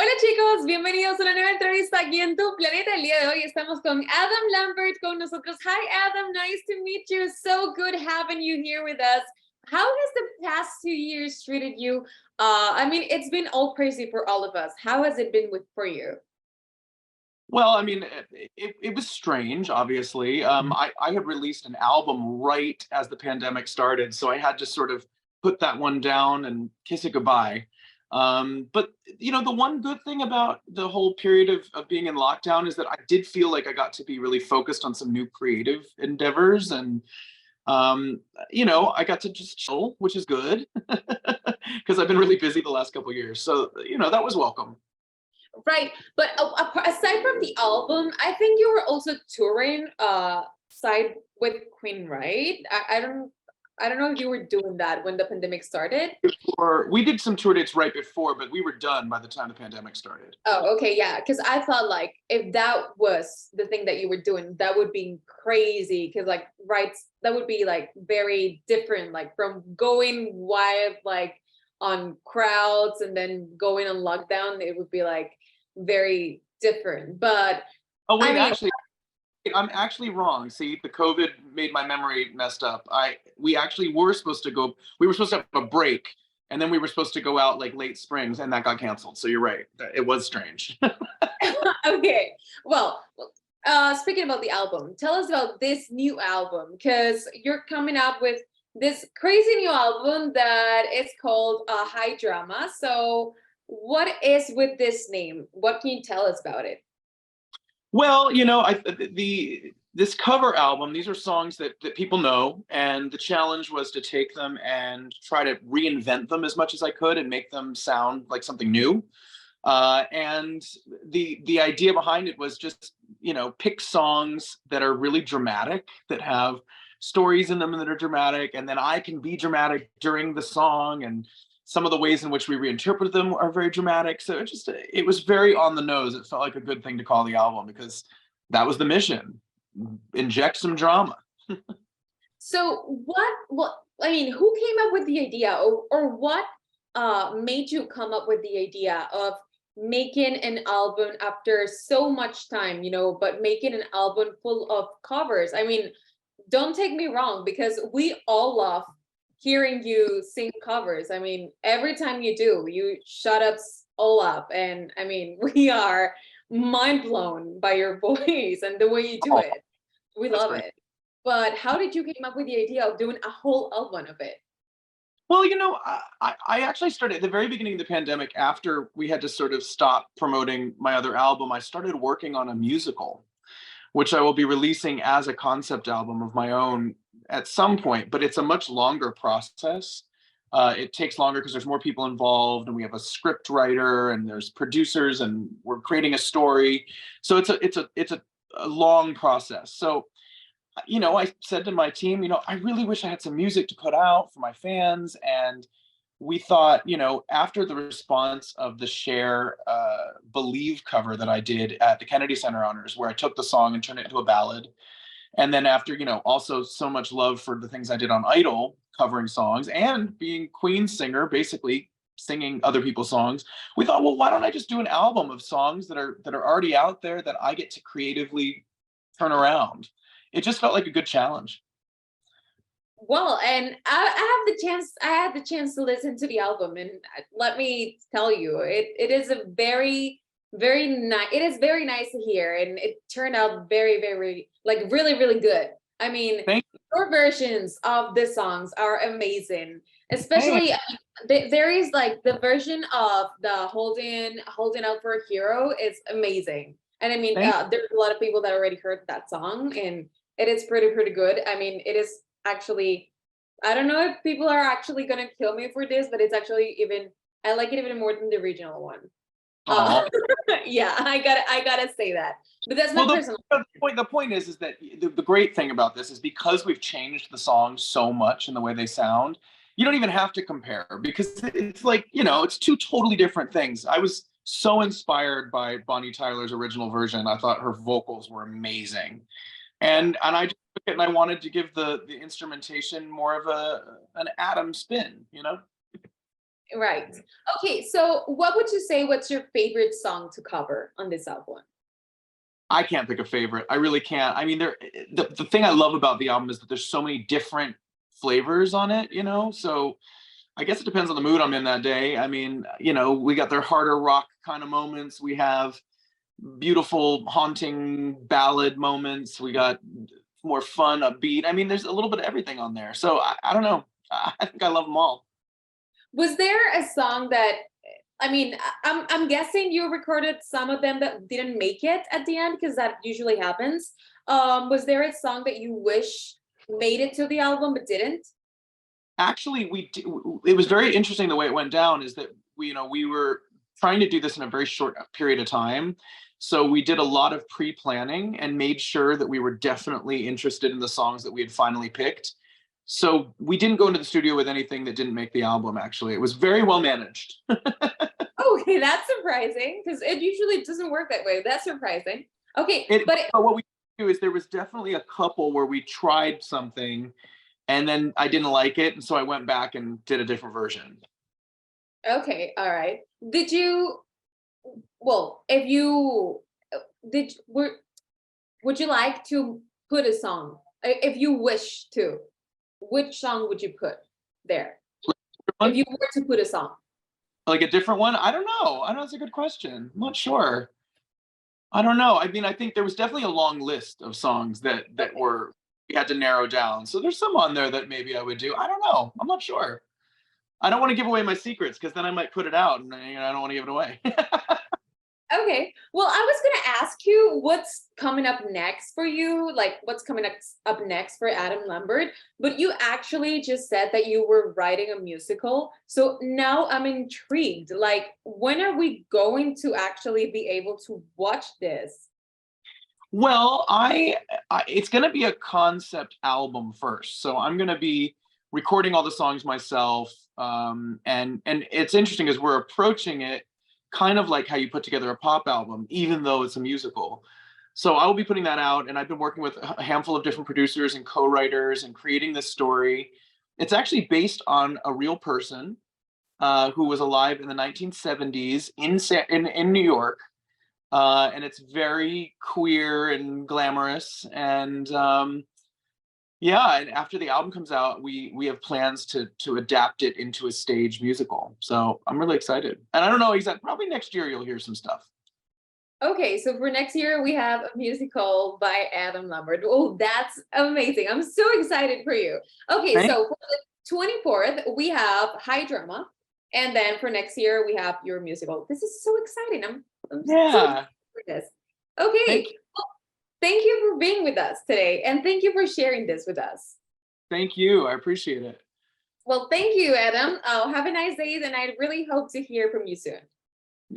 Hola chicos, bienvenidos a una nueva entrevista aquí en tu Planeta. El día de hoy estamos con Adam Lambert con nosotros. Hi Adam, nice to meet you. So good having you here with us. How has the past 2 years treated you? I mean, it's been all crazy for all of us. How has it been for you? Well, I mean, it was strange, obviously. I had released an album right as the pandemic started, so I had to sort of put that one down and kiss it goodbye. But the one good thing about the whole period of being in lockdown is that I did feel like I got to be really focused on some new creative endeavors, and I got to just chill, which is good because I've been really busy the last couple of years. So that was welcome. Right, but aside from the album, I think you were also touring side with Queen, right? I don't know if you were doing that when the pandemic started. Or we did some tour dates right before, but we were done by the time the pandemic started. Oh, okay, yeah, because I thought like if that was the thing that you were doing, that would be crazy. Because like, right, that would be like very different, like from going wild like on crowds and then going on lockdown. It would be like very different. But Oh wait, I mean, actually, I'm actually wrong. See, the COVID made my memory messed up. We actually were supposed to go. We were supposed to have a break, and then we were supposed to go out like late springs, and that got canceled. So you're right. It was strange. okay, well, speaking about the album, tell us about this new album because you're coming up with this crazy new album that is called High Drama. So, what is with this name? What can you tell us about it? Well, this cover album. These are songs that people know, and the challenge was to take them and try to reinvent them as much as I could and make them sound like something new. And the idea behind it was just pick songs that are really dramatic, that have stories in them that are dramatic, and then I can be dramatic during the song, and some of the ways in which we reinterpret them are very dramatic. So it was very on the nose. It felt like a good thing to call the album because that was the mission: inject some drama. So, what I mean, who came up with the idea, or what made you come up with the idea of making an album after so much time, but making an album full of covers? I mean, don't take me wrong, because we all love hearing you sing covers. I mean, every time you do, you shut us all up. And I mean, we are mind blown by your voice and the way you do Oh, it. We that's love great. it. But how did you come up with the idea of doing a whole album of it? Well, I actually started at the very beginning of the pandemic. After we had to sort of stop promoting my other album, I started working on a musical, which I will be releasing as a concept album of my own at some point, but it's a much longer process. It takes longer because there's more people involved, and we have a script writer, and there's producers, and we're creating a story. So it's a long process. So I said to my team, I really wish I had some music to put out for my fans. And we thought, after the response of the Cher Believe cover that I did at the Kennedy Center Honors, where I took the song and turned it into a ballad. And then after, also so much love for the things I did on Idol, covering songs and being Queen's singer, basically singing other people's songs, we thought, well, why don't I just do an album of songs that are already out there that I get to creatively turn around? It just felt like a good challenge. Well, and I had the chance to listen to the album, and let me tell you, it is a very nice. It is very nice to hear, and it turned out very, like really, really good. I mean, Thank your versions of the songs are amazing. you. Especially, there is like the version of the holding out for a hero is amazing. And I mean, Thank there's a lot of people that already heard that song, and it is pretty good. I mean, it is actually, I don't know if people are actually gonna kill me for this, but it's actually even, I like it even more than the original one. Uh, Aw. yeah, I gotta say that. But that's my Well, personal. the point is that the great thing about this is because we've changed the songs so much in the way they sound, you don't even have to compare because it's like, it's two totally different things. I was so inspired by Bonnie Tyler's original version. I thought her vocals were amazing. And I just took it and I wanted to give the instrumentation more of an Adam spin. Right. Okay, so what would you say what's your favorite song to cover on this album? I can't pick a favorite. I really can't. I mean, the thing I love about the album is that there's so many different flavors on it, you know? So I guess it depends on the mood I'm in that day. I mean, you know, we got their harder rock kind of moments. We have beautiful, haunting ballad moments. We got more fun, upbeat. I mean, there's a little bit of everything on there. So I don't know. I think I love them all. Was there a song that I mean, I'm guessing you recorded some of them that didn't make it at the end because that usually happens. Was there a song that you wish made it to the album but didn't? Actually, it was very interesting the way it went down is that we were trying to do this in a very short period of time. So we did a lot of pre-planning and made sure that we were definitely interested in the songs that we had finally picked. So we didn't go into the studio with anything that didn't make the album, actually. It was very well managed. Okay, that's surprising because it usually doesn't work that way. That's surprising. Okay, But what we do is there was definitely a couple where we tried something and then I didn't like it, and so I went back and did a different version. okay, all right. Did you well, if you did were would you like to put a song if you wish to? Which song would you put there? If you were to put a song. Like a different one? I don't know. I don't know. That's a good question. I'm not sure. I don't know. I mean, I think there was definitely a long list of songs that Okay. were we had to narrow down. So there's some on there that maybe I would do. I don't know. I'm not sure. I don't want to give away my secrets because then I might put it out and I don't want to give it away. Okay. Well, I was gonna ask you what's coming up next for you, like what's coming up next for Adam Lambert, but you actually just said that you were writing a musical. So now I'm intrigued. Like, when are we going to actually be able to watch this? Well, it's going to be a concept album first. So I'm going to be recording all the songs myself. And it's interesting as we're approaching it kind of like how you put together a pop album, even though it's a musical. So I will be putting that out, and I've been working with a handful of different producers and co-writers and creating this story. It's actually based on a real person who was alive in the 1970s in New York, and it's very queer and glamorous. And yeah, and after the album comes out, we have plans to adapt it into a stage musical. So I'm really excited. And I don't know exactly. Probably next year you'll hear some stuff. Okay, so for next year we have a musical by Adam Lambert. Oh, that's amazing. I'm so excited for you. Okay, Thank. so for the 24th, we have High Drama. And then for next year, we have your musical. This is so exciting. I'm so excited Yeah. for this. Thank Okay, you. well, thank you for being with us today. And thank you for sharing this with us. Thank you. I appreciate it. Well, thank you, Adam. Have a nice day, and I really hope to hear from you soon.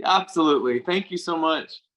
Absolutely. Thank you so much.